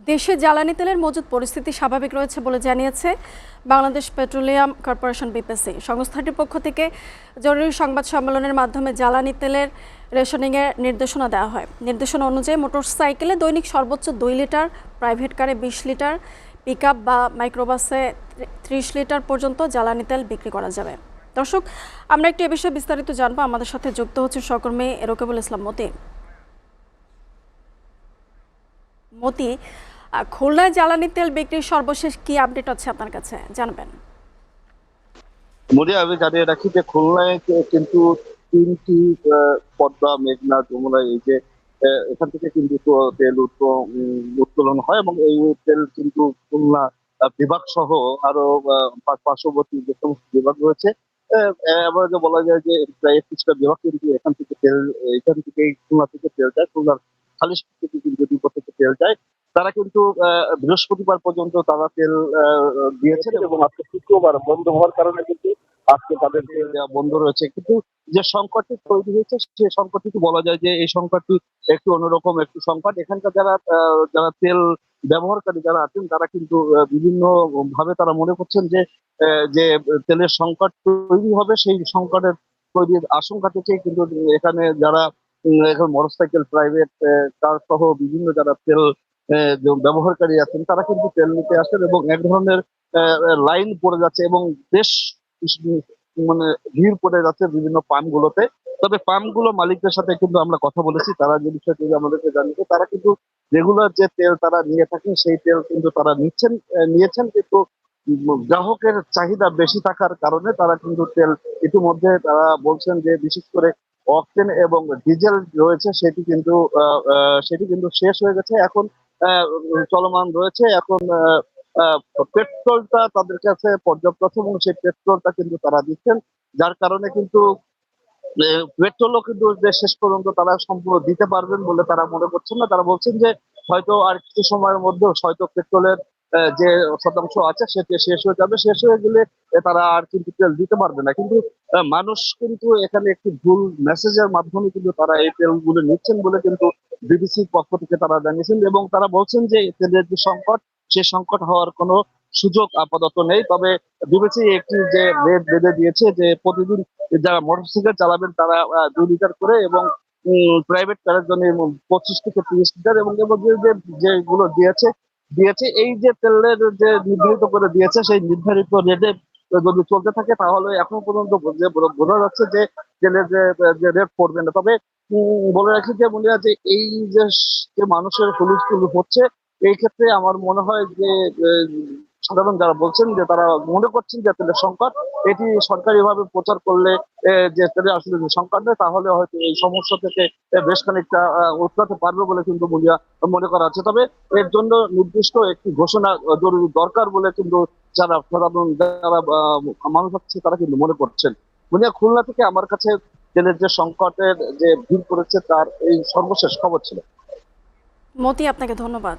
দেশে জ্বালানি তেলের মজুদ পরিস্থিতি স্বাভাবিক রয়েছে বলে জানিয়েছে বাংলাদেশ পেট্রোলিয়াম কর্পোরেশন বিপিসি। সংস্থাটির পক্ষ থেকে জরুরি সংবাদ সম্মেলনের মাধ্যমে জ্বালানি তেলের রেশনিংয়ের নির্দেশনা দেওয়া হয়। নির্দেশনা অনুযায়ী মোটরসাইকেলে দৈনিক সর্বোচ্চ 2 লিটার, প্রাইভেট কারে 20 লিটার, পিকআপ বা মাইক্রোবাসে 30 লিটার পর্যন্ত জ্বালানি তেল বিক্রি করা যাবে। দর্শক, আমরা একটু এ বিষয়ে বিস্তারিত জানবো। আমাদের সাথে যুক্ত হচ্ছেন সহকর্মী রকিবুল ইসলাম মতি। খুলনায় জ্বালানি তেল বিক্রির সর্বশেষ কি আপডেট আছে আপনার কাছে জানাবেন? আমি জানিয়ে রাখি যে খুলনায় কিন্তু তিনটি পদ্মা, মেঘনা, যমুনা, এই যে এখান থেকে কিন্তু তেল উত্তোলন হয় এবং এই তেল কিন্তু খুলনা বিভাগ সহ আরো পার্শ্ববর্তী যে সমস্ত বিভাগ রয়েছে, এভারেজে বলা যায় যে প্রায় 21টা বিভাগ কিন্তু এখান থেকে খুলনা থেকে তেল যায়। খুলনার খালিশ থেকে কিন্তু ডিপো থেকে তেল যায়। তারা কিন্তু বৃহস্পতিবার পর্যন্ত তারা তেল দিয়েছেন এবং আজকে শুক্রবার বন্ধ হওয়ার কারণে কিন্তু আজকে তাদের তেল দেওয়া বন্ধ রয়েছে। কিন্তু যে সংকটটি তৈরি হয়েছে সেই সংকটটি বলা যায় যে এই সংকটটি একটু অন্যরকম একটু সংকট। এখানকার যারা তেল ব্যবহারকারী যারা আছেন তারা কিন্তু বিভিন্ন ভাবে তারা মনে করছেন যে যে তেলের সংকট তৈরি হবে, সেই সংকটের তৈরির আশঙ্কা থেকে কিন্তু এখানে যারা এখন মোটরসাইকেল, প্রাইভেট কার সহ বিভিন্ন যারা তেল ব্যবহারকারী আছেন তারা কিন্তু তেল নিতে আসেন এবং এক ধরনের লাইন পড়ে যাচ্ছে এবং বেশ মানে ভিড় পড়ে যাচ্ছে বিভিন্ন পাম্প গুলোতে। তবে পাম্প গুলো মালিকদের সাথে কিন্তু আমরা কথা বলেছি, তারা যে বিষয়টি আমাদেরকে জানিয়েছে তারা কিন্তু রেগুলার যে তেল তারা নিয়ে থাকেন সেই তেল কিন্তু তারা নিয়েছেন, কিন্তু গ্রাহকের চাহিদা বেশি থাকার কারণে তারা কিন্তু তেল ইতিমধ্যে তারা বলছেন যে বিশেষ করে অকটেন এবং ডিজেল রয়েছে সেটি কিন্তু শেষ হয়ে গেছে, এখন চলমান রয়েছে। এখন পেট্রোলটা তাদের কাছে পর্যাপ্ত আছে এবং সেই পেট্রোলটা কিন্তু তারা দিচ্ছেন, যার কারণে কিন্তু পেট্রোলও কিন্তু যে শেষ পর্যন্ত তারা সম্পূর্ণ দিতে পারবেন বলে তারা মনে করছেন না। তারা বলছেন যে হয়তো আর কিছু সময়ের মধ্যে হয়তো পেট্রোলের যে শতাংশ আছে সেটি শেষ হয়ে যাবে, শেষ হয়ে গেলে তারা আর কিন্তু তেল দিতে পারবে না। কিন্তু মানুষ কিন্তু এখানে একটি ভুল মেসেজের মাধ্যমে কিন্তু তারা এই তেলগুলো নিচ্ছেন বলে কিন্তু বিবিসির পক্ষ থেকে তারা জানিয়েছেন এবং তারা বলছেন যে তেলের যে সংকট, সেই সংকট হওয়ার কোনো সুযোগ আপাতত নেই। তবে বিবিসি একটি যে রেট বেঁধে দিয়েছে যে প্রতিদিন যারা মোটরসাইকেল চালাবেন তারা 2 লিটার করে এবং প্রাইভেট কারের জন্য 25 থেকে 30 লিটার এবং যেগুলো দিয়েছে এই যে তেলের যে নির্ধারিত করে দিয়েছে সেই নির্ধারিত রেটে যদি চলতে থাকে তাহলে এখন পর্যন্ত বোঝা যাচ্ছে যে তেলের যে রেট পড়বে না। তবে বলে রাখি যে মনে হয় যে এই যে মানুষের হুলস্থুল হচ্ছে, এই ক্ষেত্রে আমার মনে হয় যে সাধারণ যারা বলছেন যে তারা মনে করছেন যে তেলের সংকট, এটি সরকারি ভাবে প্রচার করলে যে তেলের আসলে যে সংকট নেই তাহলে হয়তো এই সমস্যা থেকে বেশ খানিকটা উতরাতে পারবে বলে কিন্তু মনে করা হচ্ছে। তবে এর জন্য নির্দিষ্ট একটি ঘোষণা জরুরি দরকার বলে কিন্তু যারা মানুষ আছে তারা কিন্তু মনে করছেন। খুলনা থেকে আমার কাছে তেলের যে সংকটের যে ভিড় করেছে তার এই সর্বশেষ খবর ছিল। মতি, আপনাকে ধন্যবাদ।